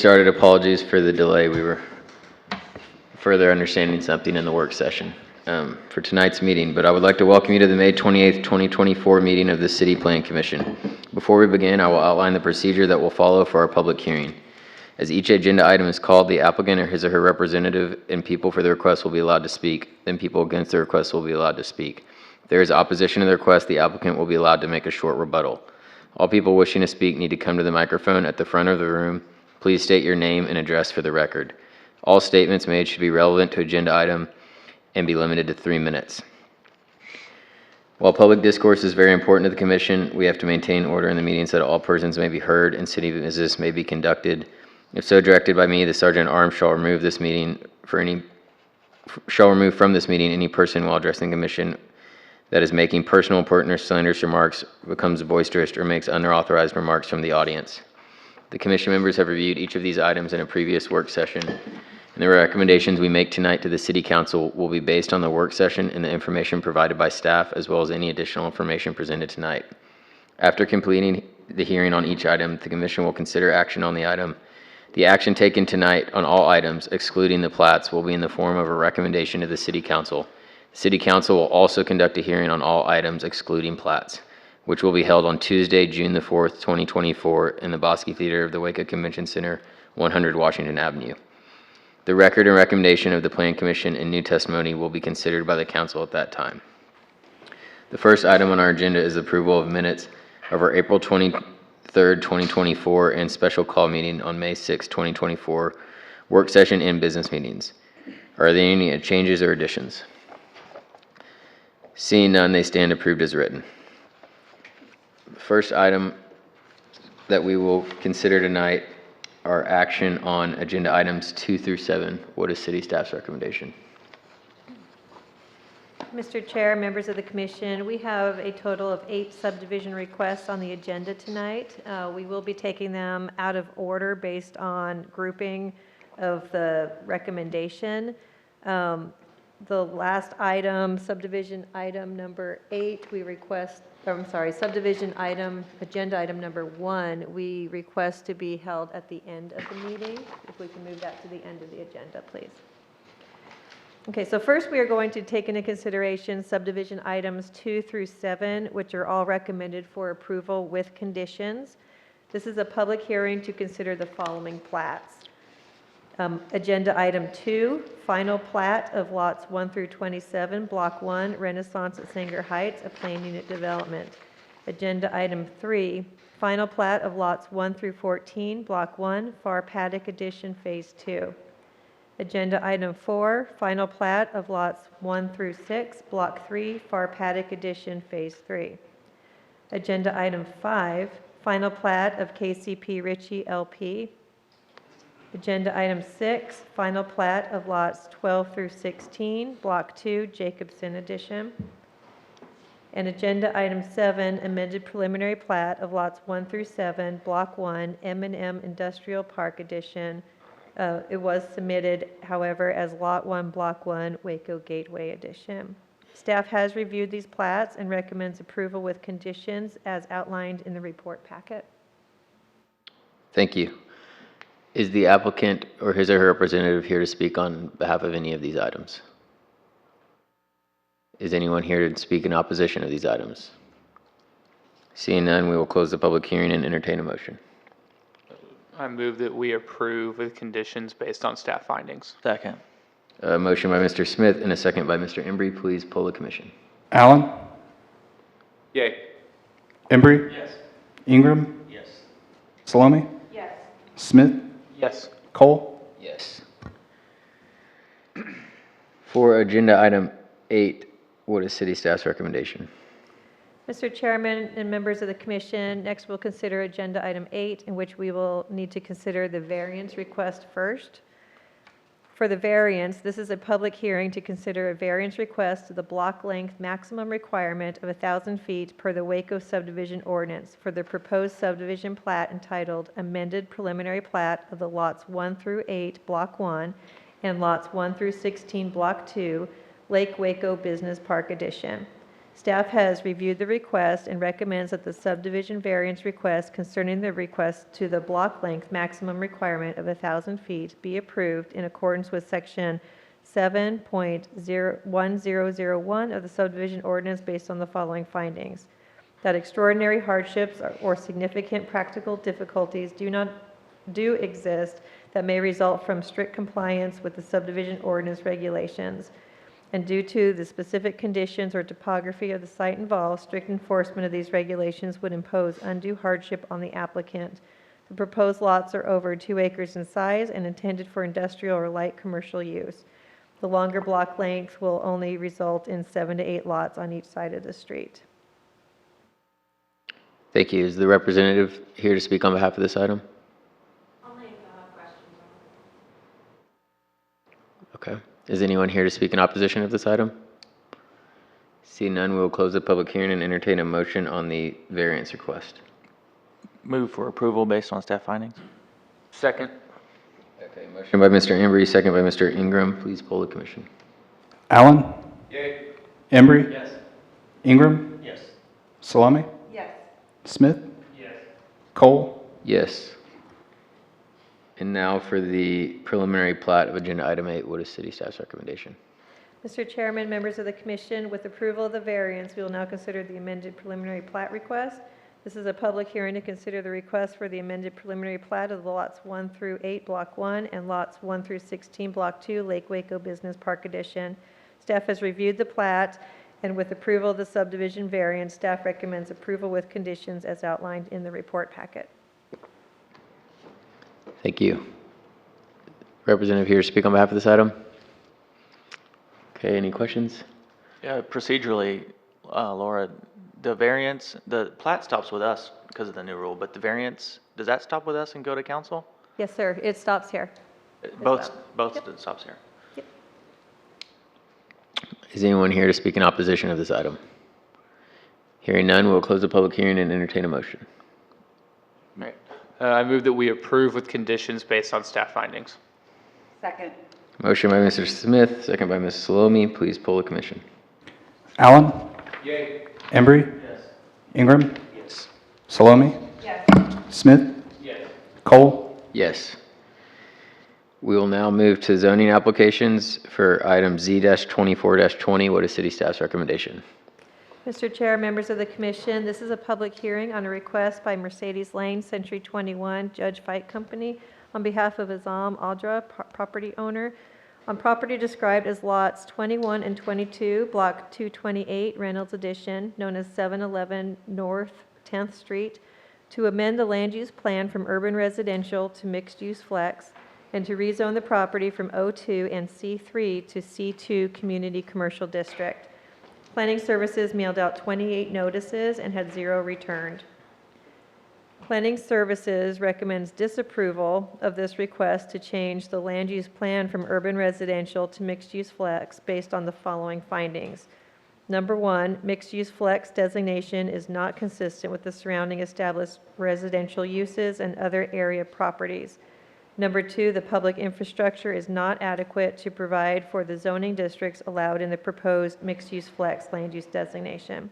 started, apologies for the delay. We were further understanding something in the work session for tonight's meeting, but I would like to welcome you to the May 28th, 2024 meeting of the City Plan Commission. Before we begin, I will outline the procedure that will follow for our public hearing. As each agenda item is called, the applicant or his or her representative and people for the request will be allowed to speak, then people against the request will be allowed to speak. If there is opposition to the request, the applicant will be allowed to make a short rebuttal. All people wishing to speak need to come to the microphone at the front of the room. Please state your name and address for the record. All statements made should be relevant to agenda item and be limited to 3 minutes. While public discourse is very important to the Commission, we have to maintain order in the meeting so that all persons may be heard and city business may be conducted. If so directed by me, the Sergeant at Arms shall remove from this meeting any person while addressing the Commission that is making personal, pertinent, or slanderous remarks, becomes boisterous, or makes unauthorized remarks from the audience. The Commission members have reviewed each of these items in a previous work session, and the recommendations we make tonight to the City Council will be based on the work session and the information provided by staff, as well as any additional information presented tonight. After completing the hearing on each item, the Commission will consider action on the item. The action taken tonight on all items, excluding the plats, will be in the form of a recommendation to the City Council. The City Council will also conduct a hearing on all items excluding plats, which will be held on Tuesday, June the 4th, 2024, in the Bosque Theater of the Waco Convention Center, 100 Washington Avenue. The record and recommendation of the Plan Commission and new testimony will be considered by the Council at that time. The first item on our agenda is approval of minutes of our April 23rd, 2024, and special call meeting on May 6, 2024, work session and business meetings. Are there any changes or additions? Seeing none, they stand approved as written. The first item that we will consider tonight are action on agenda items 2 through 7. What is city staff's recommendation? Mr. Chair, members of the Commission, we have a total of 8 subdivision requests on the agenda tonight. We will be taking them out of order based on grouping of the recommendation. The last item, subdivision item number 8, subdivision item, agenda item number 1, we request to be held at the end of the meeting. If we can move that to the end of the agenda, please. Okay, so first we are going to take into consideration subdivision items 2 through 7, which are all recommended for approval with conditions. This is a public hearing to consider the following plats. Agenda item 2, final plat of lots 1 through 27, block 1, Renaissance at Sanger Heights, a planned unit development. Agenda item 3, final plat of lots 1 through 14, block 1, Far Paddock Addition, phase 2. Agenda item 4, final plat of lots 1 through 6, block 3, Far Paddock Addition, phase 3. Agenda item 5, final plat of KCP Ritchie LP. Agenda item 6, final plat of lots 12 through 16, block 2, Jacobson Addition. And agenda item 7, amended preliminary plat of lots 1 through 7, block 1, M&M Industrial Park Addition. It was submitted, however, as lot 1, block 1, Waco Gateway Addition. Staff has reviewed these plats and recommends approval with conditions as outlined in the report packet. Thank you. Is the applicant or his or her representative here to speak on behalf of any of these items? Is anyone here to speak in opposition of these items? Seeing none, we will close the public hearing and entertain a motion. I move that we approve with conditions based on staff findings. Second. A motion by Mr. Smith and a second by Mr. Embry. Please poll the commission. Allen? Yay. Embry? Yes. Ingram? Yes. Salome? Yes. Smith? Yes. Cole? Yes. For agenda item 8, what is city staff's recommendation? Mr. Chairman and members of the Commission, next we'll consider agenda item 8, in which we will need to consider the variance request first. For the variance, this is a public hearing to consider a variance request to the block length maximum requirement of 1,000 feet per the Waco subdivision ordinance for the proposed subdivision plat entitled Amended Preliminary Plat of the lots 1 through 8, block 1, and lots 1 through 16, block 2, Lake Waco Business Park Addition. Staff has reviewed the request and recommends that the subdivision variance request concerning the request to the block length maximum requirement of 1,000 feet be approved in accordance with Section 7.1001 of the subdivision ordinance based on the following findings: that extraordinary hardships or significant practical difficulties do exist that may result from strict compliance with the subdivision ordinance regulations, and due to the specific conditions or topography of the site involved, strict enforcement of these regulations would impose undue hardship on the applicant. The proposed lots are over 2 acres in size and intended for industrial or light commercial use. The longer block length will only result in 7 to 8 lots on each side of the street. Thank you. Is the representative here to speak on behalf of this item? Okay. Is anyone here to speak in opposition of this item? Seeing none, we will close the public hearing and entertain a motion on the variance request. Move for approval based on staff findings. Second. Okay, motion by Mr. Embry, second by Mr. Ingram. Please poll the commission. Allen? Yay. Embry? Yes. Ingram? Yes. Salome? Yes. Smith? Yes. Cole? Yes. And now for the preliminary plat of agenda item 8, what is city staff's recommendation? Mr. Chairman, members of the commission, with approval of the variance, we will now consider the amended preliminary plat request. This is a public hearing to consider the request for the amended preliminary plat of the lots 1 through 8, Block 1, and lots 1 through 16, Block 2, Lake Waco Business Park Addition. Staff has reviewed the plat, and with approval of the subdivision variance, staff recommends approval with conditions as outlined in the report packet. Thank you. Representative here to speak on behalf of this item? Okay, any questions? Yeah, procedurally, Laura, the variance, the plat stops with us because of the new rule, but the variance, does that stop with us and go to council? Yes, sir. It stops here. Both Yep. stops here. Is anyone here to speak in opposition of this item? Hearing none, we'll close the public hearing and entertain a motion. Right. I move that we approve with conditions based on staff findings. Second. Motion by Mr. Smith, second by Ms. Salome. Please poll the commission. Allen? Yay. Embry? Yes. Ingram? Yes. Salome? Yes. Smith? Yes. Cole? Yes. We will now move to zoning applications for item Z-24-20. What is city staff's recommendation? Mr. Chair, members of the commission, this is a public hearing on a request by Mercedes Lane Century 21 Judge Fight Company on behalf of Azam Aldra, property owner, on property described as lots 21 and 22, Block 228, Reynolds Addition, known as 711 North 10th Street, to amend the land use plan from urban residential to mixed-use flex, and to rezone the property from O2 and C3 to C2 Community Commercial District. Planning Services mailed out 28 notices and had 0 returned. Planning Services recommends disapproval of this request to change the land use plan from urban residential to mixed-use flex based on the following findings. Number 1, mixed-use flex designation is not consistent with the surrounding established residential uses and other area properties. Number 2, the public infrastructure is not adequate to provide for the zoning districts allowed in the proposed mixed-use flex land use designation.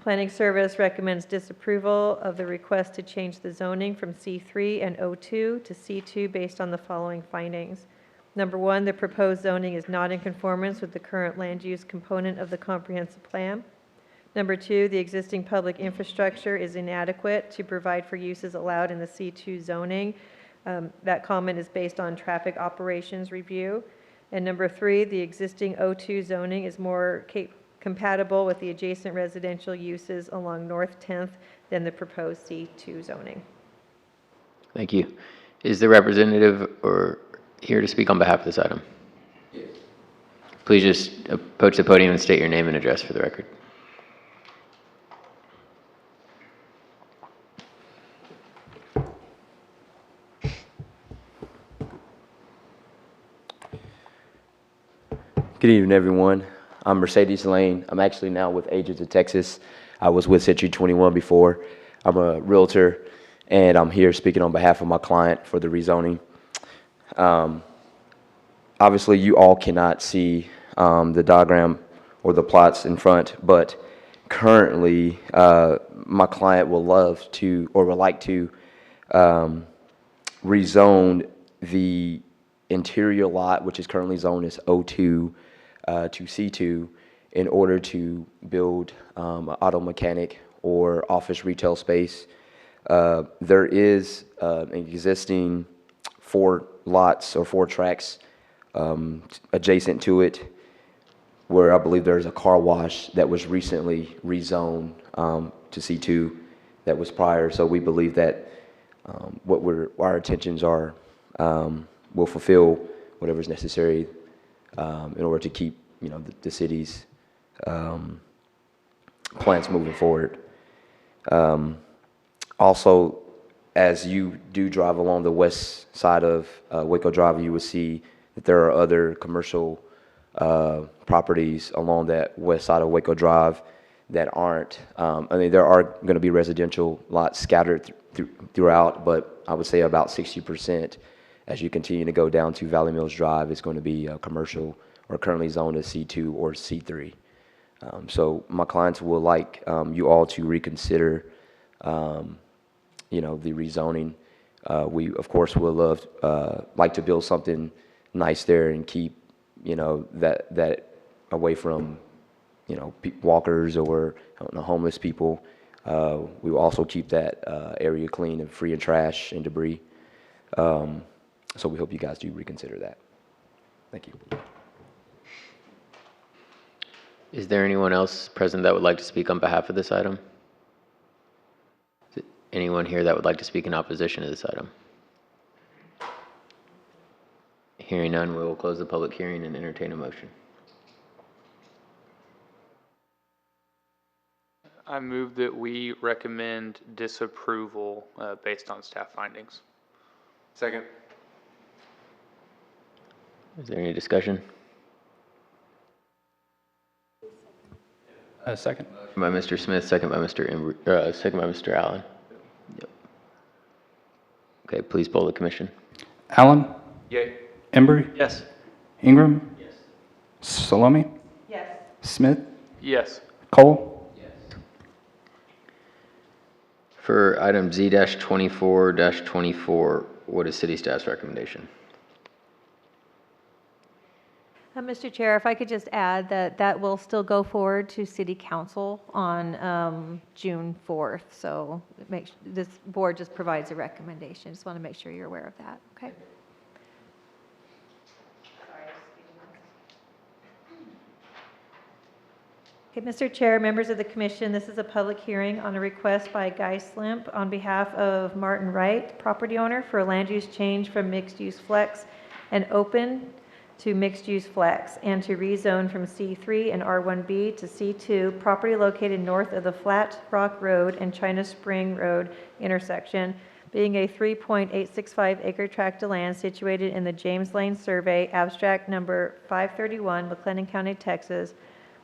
Planning Service recommends disapproval of the request to change the zoning from C3 and O2 to C2 based on the following findings. Number 1, the proposed zoning is not in conformance with the current land use component of the comprehensive plan. Number 2, the existing public infrastructure is inadequate to provide for uses allowed in the C2 zoning. That comment is based on traffic operations review. And number 3, the existing O2 zoning is more compatible with the adjacent residential uses along North 10th than the proposed C2 zoning. Thank you. Is the representative or here to speak on behalf of this item? Yes. Please just approach the podium and state your name and address for the record. Good evening, everyone. I'm Mercedes Lane. I'm actually now with Agents of Texas. I was with Century 21 before. I'm a realtor, and I'm here speaking on behalf of my client for the rezoning. Obviously, you all cannot see the diagram or the plots in front, but currently, my client will love to, or would like to, rezone the interior lot, which is currently zoned as O2, to C2 in order to build an auto mechanic or office retail space. There is an existing 4 lots or 4 tracks adjacent to it, where I believe there's a car wash that was recently rezoned to C2 that was prior. So we believe that our intentions are will fulfill whatever's necessary in order to keep the city's plans moving forward. Also, as you do drive along the west side of Waco Drive, you will see that there are other commercial properties along that west side of Waco Drive that aren't, there are going to be residential lots scattered throughout, but I would say about 60% as you continue to go down to Valley Mills Drive is going to be commercial or currently zoned as C2 or C3. So my clients will like you all to reconsider, the rezoning. We, of course, would like to build something nice there and keep, that away from, walkers or homeless people. We will also keep that area clean and free of trash and debris. So we hope you guys do reconsider that. Thank you. Is there anyone else present that would like to speak on behalf of this item? Is it anyone here that would like to speak in opposition to this item? Hearing none, we will close the public hearing and entertain a motion. I move that we recommend disapproval based on staff findings. Second. Is there any discussion? Second. By Mr. Smith, second by Mr. Allen. Yep. Okay, please poll the commission. Allen. Yay. Embry. Yes. Ingram. Yes. Salome. Yes. Smith. Yes. Cole. For item Z-24-24, what is city staff's recommendation? Mr. Chair, if I could just add that will still go forward to City Council on June 4th. So this board just provides a recommendation. Just want to make sure you're aware of that, okay? Okay, Mr. Chair, members of the commission, this is a public hearing on a request by Guy Slimp on behalf of Martin Wright, property owner, for a land use change from mixed-use flex and open to mixed-use flex, and to rezone from C3 and R1B to C2, property located north of the Flat Rock Road and China Spring Road intersection, being a 3.865 acre tract of land situated in the James Lane Survey, abstract number 531, McLennan County, Texas.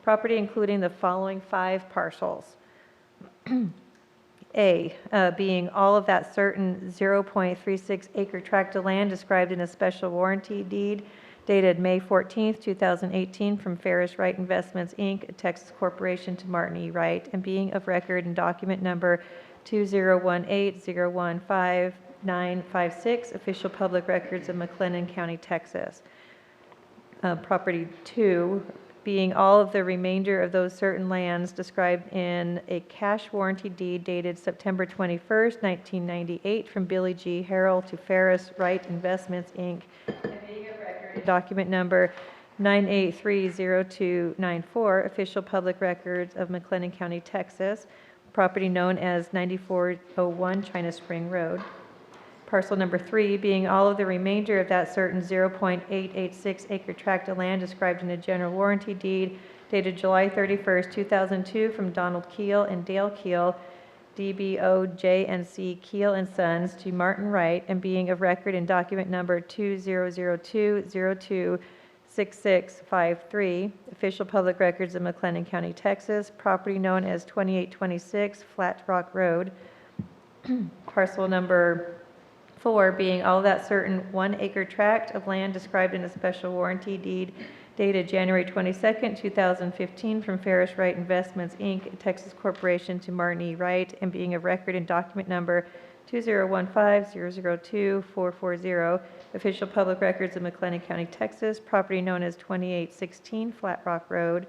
Property including the following 5 parcels. A, being all of that certain 0.36 acre tract of land described in a special warranty deed dated May 14th, 2018 from Ferris Wright Investments, Inc., a Texas corporation, to Martin E. Wright, and being of record in document number 2018-015-956, official public records of McLennan County, Texas. Property 2, being all of the remainder of those certain lands described in a cash warranty deed dated September 21st, 1998 from Billy G. Harrell to Ferris Wright Investments, Inc., and being of record document number 9830294, official public records of McLennan County, Texas, property known as 9401 China Spring Road. Parcel number 3, being all of the remainder of that certain 0.886 acre tract of land described in a general warranty deed dated July 31st, 2002 from Donald Keel and Dale Keel, DBO J&C Keel and Sons, to Martin Wright, and being of record in document number 2002026653, official public records of McLennan County, Texas, property known as 2826 Flat Rock Road. Parcel number 4, being all of that certain 1 acre tract of land described in a special warranty deed dated January 22nd, 2015, from Ferris Wright Investments, Inc., a Texas corporation, to Martin E. Wright, and being of record in document number 2015-002-440, official public records of McLennan County, Texas, property known as 2816 Flat Rock Road.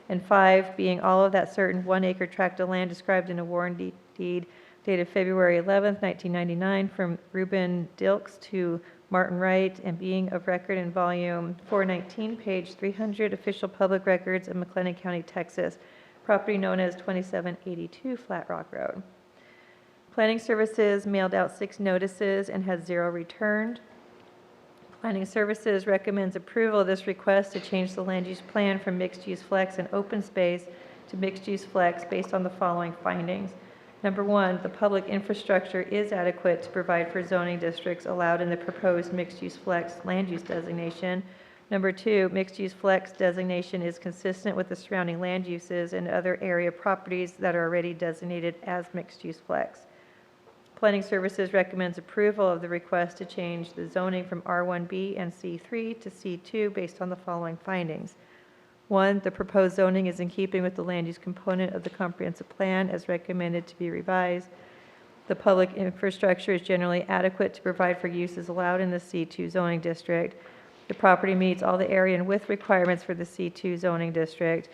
And 5, being all of that certain 1-acre tract of land described in a warranty deed dated February 11th, 1999, from Reuben Dilks to Martin Wright, and being of record in volume 419, page 300, official public records of McLennan County, Texas, property known as 2782 Flat Rock Road. Planning Services mailed out 6 notices and has 0 returned. Planning Services recommends approval of this request to change the land use plan from mixed-use flex and open space to mixed-use flex based on the following findings. Number 1, the public infrastructure is adequate to provide for zoning districts allowed in the proposed mixed-use flex land use designation. Number 2, mixed-use flex designation is consistent with the surrounding land uses and other area properties that are already designated as mixed-use flex. Planning Services recommends approval of the request to change the zoning from R1B and C3 to C2 based on the following findings. 1, the proposed zoning is in keeping with the land use component of the comprehensive plan as recommended to be revised. The public infrastructure is generally adequate to provide for uses allowed in the C2 zoning district. The property meets all the area and width requirements for the C2 zoning district.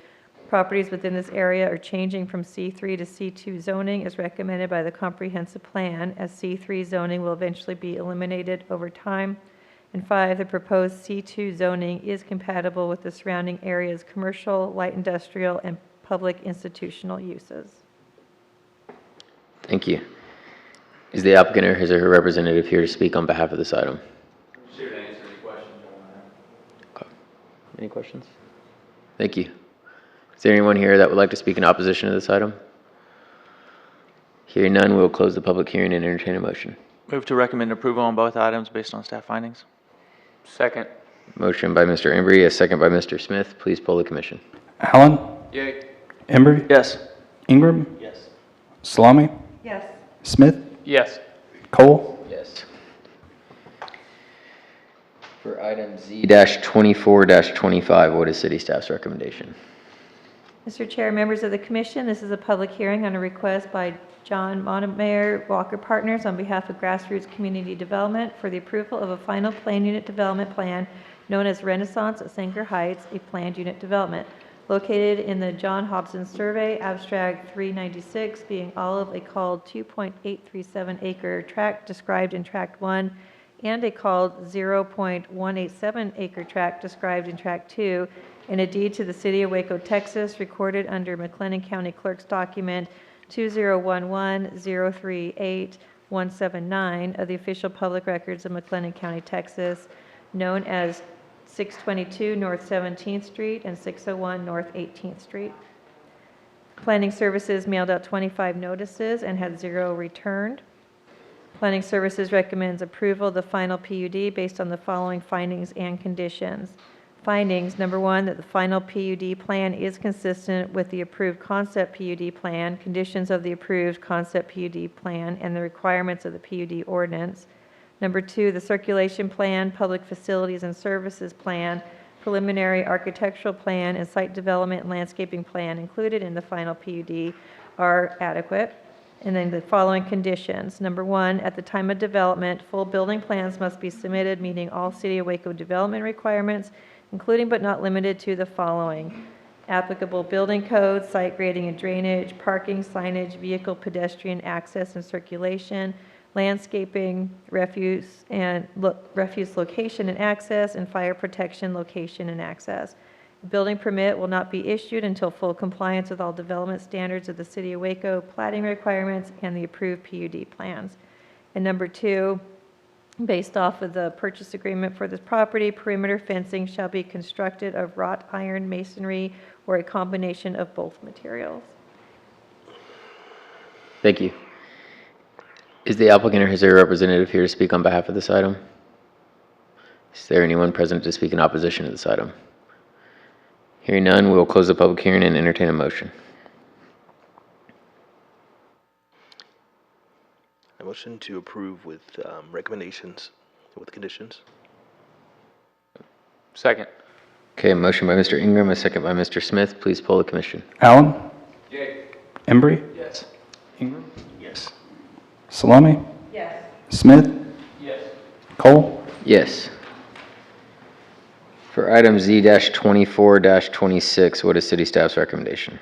Properties within this area are changing from C3 to C2 zoning as recommended by the comprehensive plan, as C3 zoning will eventually be eliminated over time. And 5, the proposed C2 zoning is compatible with the surrounding area's commercial, light industrial, and public institutional uses. Thank you. Is the applicant or his or her representative here to speak on behalf of this item? Here to answer any questions you want to have. Okay. Any questions? Thank you. Is there anyone here that would like to speak in opposition to this item? Hearing none, we will close the public hearing and entertain a motion. Move to recommend approval on both items based on staff findings. Second. Motion by Mr. Embry, a second by Mr. Smith. Please poll the commission. Allen? Yay. Embry? Yes. Ingram? Yes. Salami? Yes. Smith? Yes. Cole? Yes. For item Z-24-25, what is city staff's recommendation? Mr. Chair, members of the commission, this is a public hearing on a request by John Montemayor Walker Partners on behalf of Grassroots Community Development for the approval of a final plan unit development plan known as Renaissance at Sanger Heights, a planned unit development located in the John Hobson Survey, abstract 396, being all of a called 2.837 acre tract described in tract 1 and a called 0.187 acre tract described in tract 2, and a deed to the city of Waco, Texas, recorded under McLennan County Clerk's document 2011-038-179 of the official public records of McLennan County, Texas, known as 622 North 17th Street and 601 North 18th Street. Planning Services mailed out 25 notices and had 0 returned. Planning Services recommends approval of the final PUD based on the following findings and conditions. Findings, number 1, that the final PUD plan is consistent with the approved concept PUD plan, conditions of the approved concept PUD plan, and the requirements of the PUD ordinance. Number 2, the circulation plan, public facilities and services plan, preliminary architectural plan, and site development and landscaping plan included in the final PUD are adequate. And then the following conditions. Number 1, at the time of development, full building plans must be submitted meeting all City of Waco development requirements, including but not limited to the following: applicable building codes, site grading and drainage, parking, signage, vehicle, pedestrian access and circulation, landscaping, refuse location and access, and fire protection location and access. A building permit will not be issued until full compliance with all development standards of the City of Waco, plating requirements, and the approved PUD plans. And number 2, based off of the purchase agreement for this property, perimeter fencing shall be constructed of wrought iron masonry or a combination of both materials. Thank you. Is the applicant or his or her representative here to speak on behalf of this item? Is there anyone present to speak in opposition to this item? Hearing none, we will close the public hearing and entertain a motion. I motion to approve with recommendations with conditions. Second. Okay, motion by Mr. Ingram, a second by Mr. Smith. Please poll the commission. Allen? Embry? Yes. Ingram? Yes. Salami? Yes. Smith? Cole? Yes. For item Z-24-26, what is city staff's recommendation?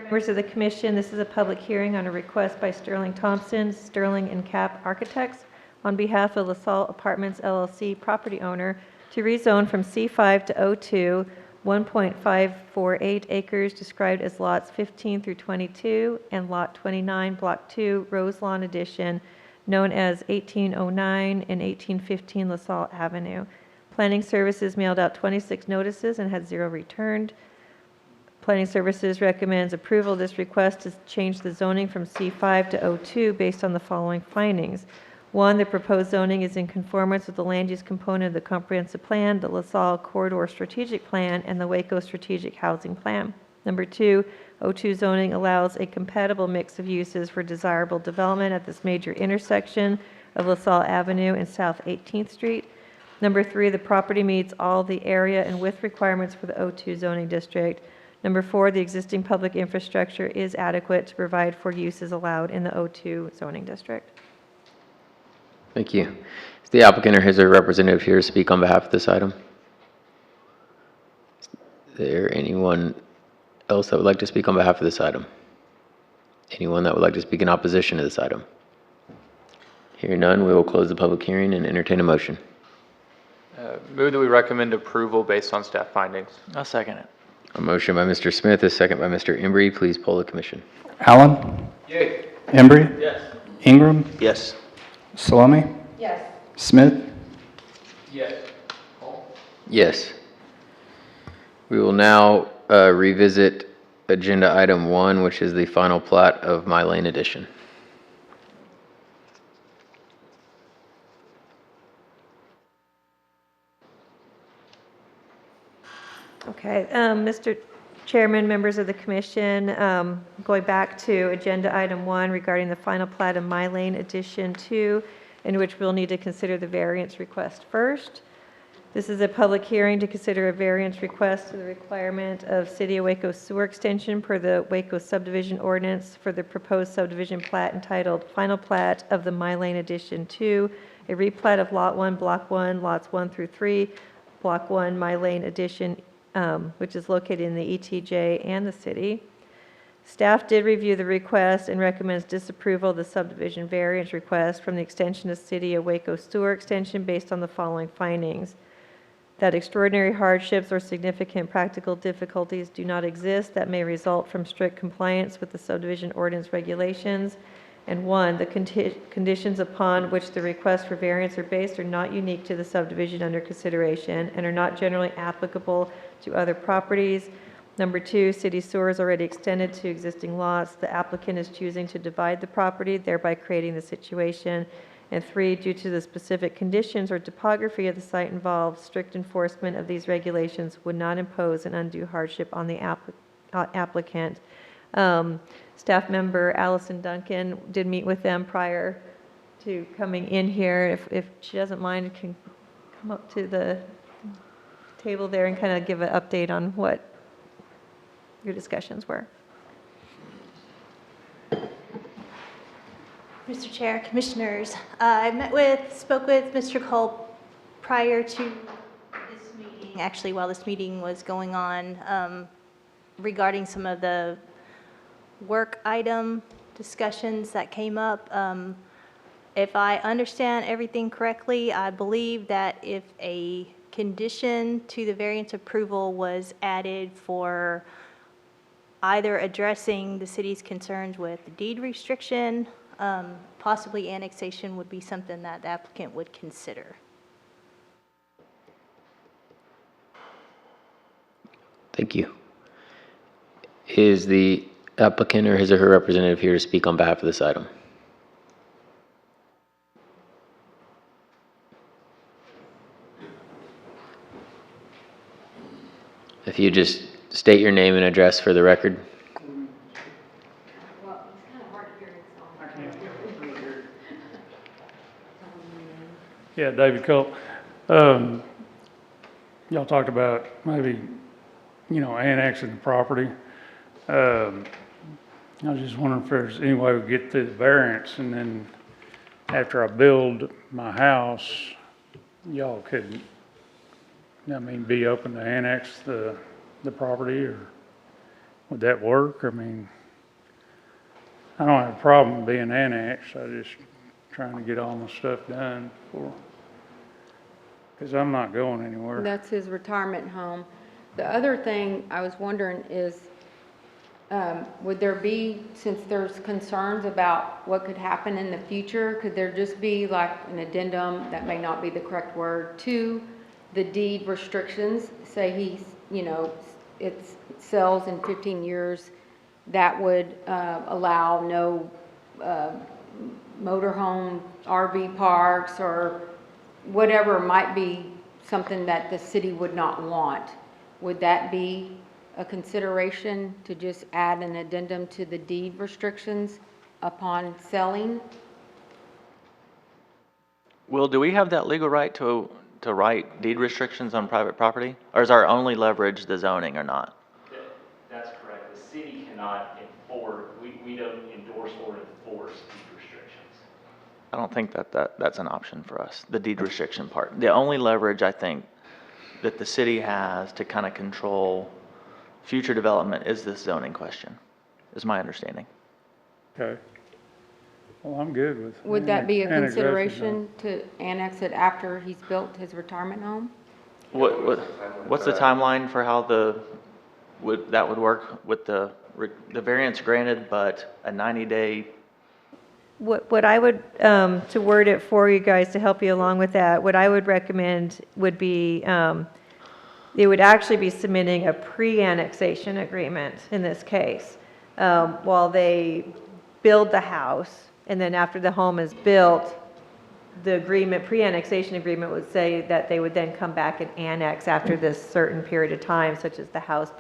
Members of the commission, this is a public hearing on a request by Sterling Thompson, Sterling and Cap Architects, on behalf of LaSalle Apartments LLC property owner to rezone from C5 to O2, 1.548 acres described as lots 15 through 22 and lot 29, block 2, Rose Lawn Addition, known as 1809 and 1815 LaSalle Avenue. Planning Services mailed out 26 notices and had 0 returned. Planning Services recommends approval of this request to change the zoning from C5 to O2 based on the following findings. 1, the proposed zoning is in conformance with the land use component of the comprehensive plan, the LaSalle Corridor Strategic Plan, and the Waco Strategic Housing Plan. Number 2, O2 zoning allows a compatible mix of uses for desirable development at this major intersection of LaSalle Avenue and South 18th Street. Number 3, the property meets all the area and width requirements for the O2 zoning district. Number 4, the existing public infrastructure is adequate to provide for uses allowed in the O2 zoning district. Thank you. Is the applicant or his or her representative here to speak on behalf of this item? Is there anyone else that would like to speak on behalf of this item? Anyone that would like to speak in opposition to this item? Hearing none, we will close the public hearing and entertain a motion. Move that we recommend approval based on staff findings. I'll second it. A motion by Mr. Smith, a second by Mr. Embry. Please poll the commission. Allen? Embry? Yes. Ingram? Yes. Salami? Yes. Smith? Yes. We will now revisit agenda item 1, which is the final plat of My Lane Edition. Okay, Mr. Chairman, members of the commission, going back to agenda item 1 regarding the final plat of My Lane Edition 2, in which we'll need to consider the variance request first. This is a public hearing to consider a variance request to the requirement of City of Waco sewer extension per the Waco subdivision ordinance for the proposed subdivision plat entitled Final Plat of the My Lane Edition 2, a replat of Lot 1, Block 1, Lots 1 through 3, Block 1, My Lane Edition, which is located in the ETJ and the city. Staff did review the request and recommends disapproval of the subdivision variance request from the extension of City of Waco sewer extension based on the following findings: that extraordinary hardships or significant practical difficulties do not exist that may result from strict compliance with the subdivision ordinance regulations, and 1, the conditions upon which the requests for variance are based are not unique to the subdivision under consideration and are not generally applicable to other properties. Number 2, city sewer is already extended to existing lots. The applicant is choosing to divide the property, thereby creating the situation. And 3, due to the specific conditions or topography of the site involved, strict enforcement of these regulations would not impose an undue hardship on the applicant. Staff member Allison Duncan did meet with them prior to coming in here. If she doesn't mind, can come up to the table there and kind of give an update on what your discussions were. Mr. Chair, Commissioners, I spoke with Mr. Culp prior to this meeting, actually while this meeting was going on, regarding some of the work item discussions that came up. If I understand everything correctly, I believe that if a condition to the variance approval was added for either addressing the city's concerns with the deed restriction, possibly annexation would be something that the applicant would consider. Thank you. Is the applicant or his or her representative here to speak on behalf of this item? If you just state your name and address for the record. Yeah, David Culp. y'all talked about maybe, annexing the property. I was just wondering if there's any way we could get through the variance, and then after I build my house, y'all could, be open to annex the property, or would that work? I mean, I don't have a problem being annexed, I just trying to get all my stuff done because I'm not going anywhere. That's his retirement home. The other thing I was wondering is, would there be, since there's concerns about what could happen in the future, could there just be like an addendum, that may not be the correct word, to the deed restrictions? Say it sells in 15 years, that would allow no motorhome, RV parks, or whatever might be something that the city would not want. Would that be a consideration to just add an addendum to the deed restrictions upon selling? Will, do we have that legal right to write deed restrictions on private property? Or is our only leverage the zoning or not? That's correct. The city cannot enforce, we don't endorse or enforce deed restrictions. I don't think that's an option for us, the deed restriction part. The only leverage I think that the city has to kind of control future development is this zoning question, is my understanding. Okay. Well, I'm good with. Would that be a annexation. consideration to annex it after he's built his retirement home? What's the timeline for how that would work with the variance granted, but a 90-day? What I would, to word it for you guys to help you along with that, what I would recommend would be, they would actually be submitting a pre-annexation agreement in this case, while they build the house, and then after the home is built, the agreement, pre-annexation agreement would say that they would then come back and annex after this certain period of time, such as the house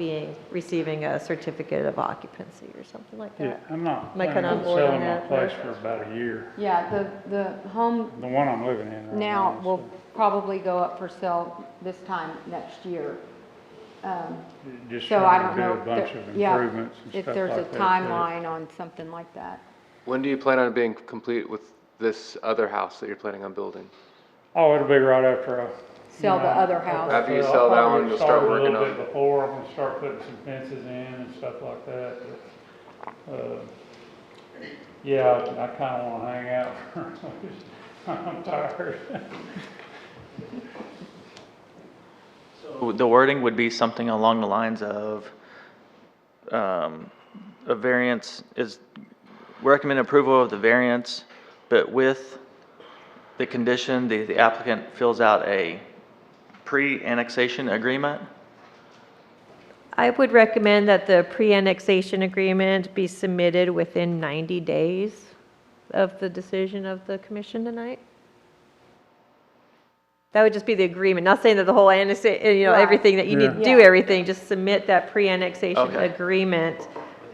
receiving a certificate of occupancy or something like Yeah, that. I'm not Am I planning kinda on on board on selling my that, place Liz? for about a year. Yeah, the home The one I'm living in right now now. will probably go up for sale this time next year. Just So I trying don't to know do a if bunch there- of yeah, improvements and if stuff there's a like that. timeline on something like that. When do you plan on being complete with this other house that you're planning on building? Oh, it'll be right after I. Sell the other house. After you I'll sell that probably one, you'll start a working little on- bit before, I'm gonna start putting some fences in and stuff like that, but, yeah, I kinda wanna hang out. I'm tired. So the wording would be something along the lines of, a variance is, recommend approval of the variance, but with the condition, the applicant fills out a pre-annexation agreement. I would recommend that the pre-annexation agreement be submitted within 90 days of the decision of the commission tonight. That would just be the agreement, not saying that the whole annexation, Right. everything that you need to do, Yeah. everything, just submit that pre-annexation Okay. agreement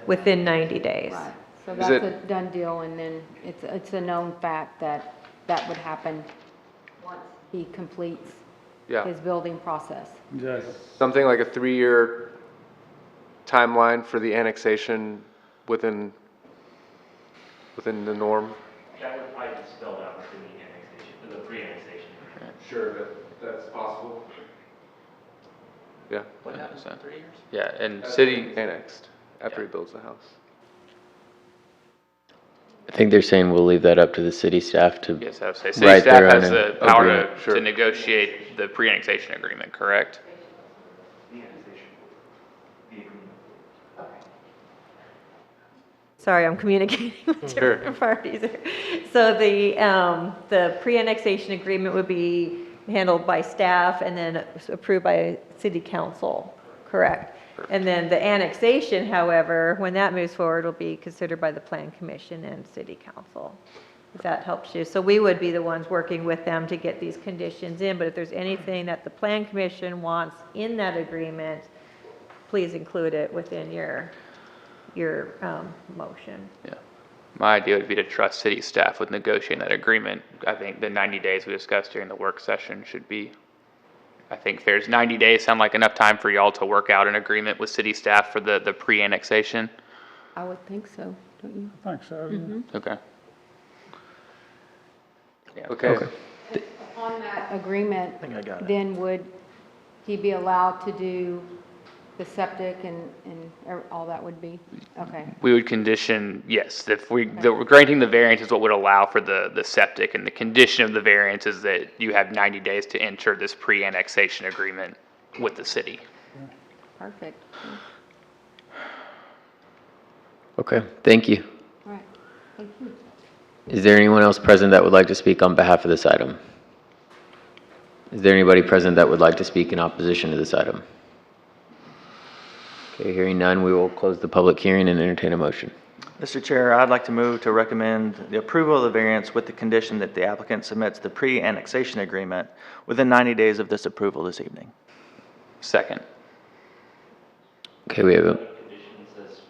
within 90 days. Right, so Is that's it- a done deal, and then it's a known fact that that would happen once he completes Yeah, his building process. Exactly. something like a 3-year timeline for the annexation within the norm? That would probably be spelled out within the annexation, the pre-annexation. Sure, that's possible. Yeah, What happens in 3 years? Yeah, and city, annexed after he builds the house. I think they're saying we'll leave that up to the city staff to. yes, I would say, Right, city they're staff on has an the power agreement. to Sure. negotiate the pre-annexation agreement, correct? The annexation, the agreement. Sorry, I'm communicating with different parties here. So the pre-annexation agreement would be handled by staff and then approved by city council, correct? And then the annexation, however, when that moves forward, will be considered by the plan commission and city council, if that helps you. So we would be the ones working with them to get these conditions in, but if there's anything that the plan commission wants in that agreement, please include it within your motion. Yeah. My idea would be to trust city staff with negotiating that agreement. I think the 90 days we discussed during the work session should be I think fair. 90 days sound like enough time for y'all to work out an agreement with city staff for the pre-annexation? I would think so, don't you? I think so, yeah. Okay. Okay. On that agreement, think I got it. then would he be allowed to do the septic and all that would be? Okay. We would condition, yes, if granting the variance is what would allow for the septic, and the condition of the variance is that you have 90 days to enter this pre-annexation agreement with the city. Perfect. Okay, thank you. All right, thank you. Is there anyone else present that would like to speak on behalf of this item? Is there anybody present that would like to speak in opposition to this item? Okay, hearing none, we will close the public hearing and entertain a motion. Mr. Chair, I'd like to move to recommend the approval of the variance with the condition that the applicant submits the pre-annexation agreement within 90 days of this approval this evening. Second. Okay, we have a, Conditions as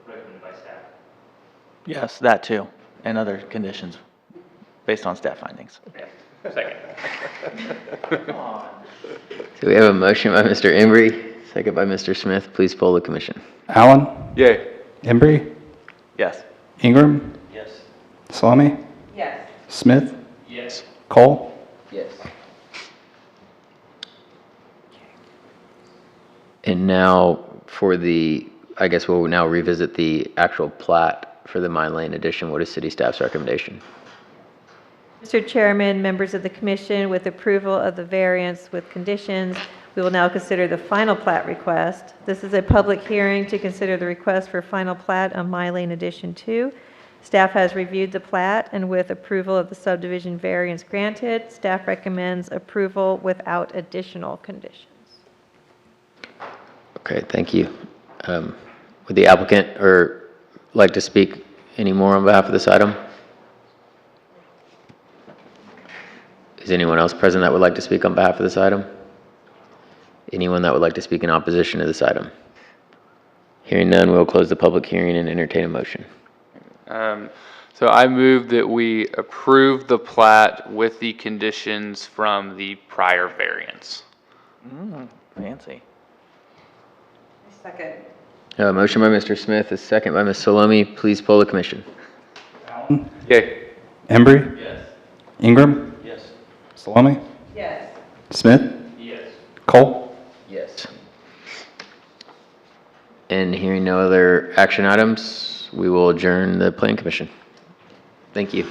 recommended by staff. Yes, that too, and other conditions based on staff findings. Second. so we have a motion by Mr. Embry, second by Mr. Smith. Please poll the commission. Allen? Yay. Embry? Yes. Ingram? Yes. Salami? Yes. Smith? Yes. Cole? Yes. And now for the, I guess we'll now revisit the actual plat for the Mine Lane addition. What is city staff's recommendation? Mr. Chairman, members of the commission, with approval of the variance with conditions, we will now consider the final plat request. This is a public hearing to consider the request for final plat on My Lane Addition 2. Staff has reviewed the plat, and with approval of the subdivision variance granted, staff recommends approval without additional conditions. Okay, thank you. Would the applicant like to speak any more on behalf of this item? Is anyone else present that would like to speak on behalf of this item? Anyone that would like to speak in opposition to this item? Hearing none, we'll close the public hearing and entertain a motion. So I move that we approve the plat with the conditions from the prior variance. Fancy. Second. Motion by Mr. Smith, a second by Ms. Salome. Please poll the commission. Allen? Yay. Embry? Yes. Ingram? Yes. Salami? Yes. Smith? Yes. Cole? Yes. And hearing no other action items, we will adjourn the planning commission. Thank you.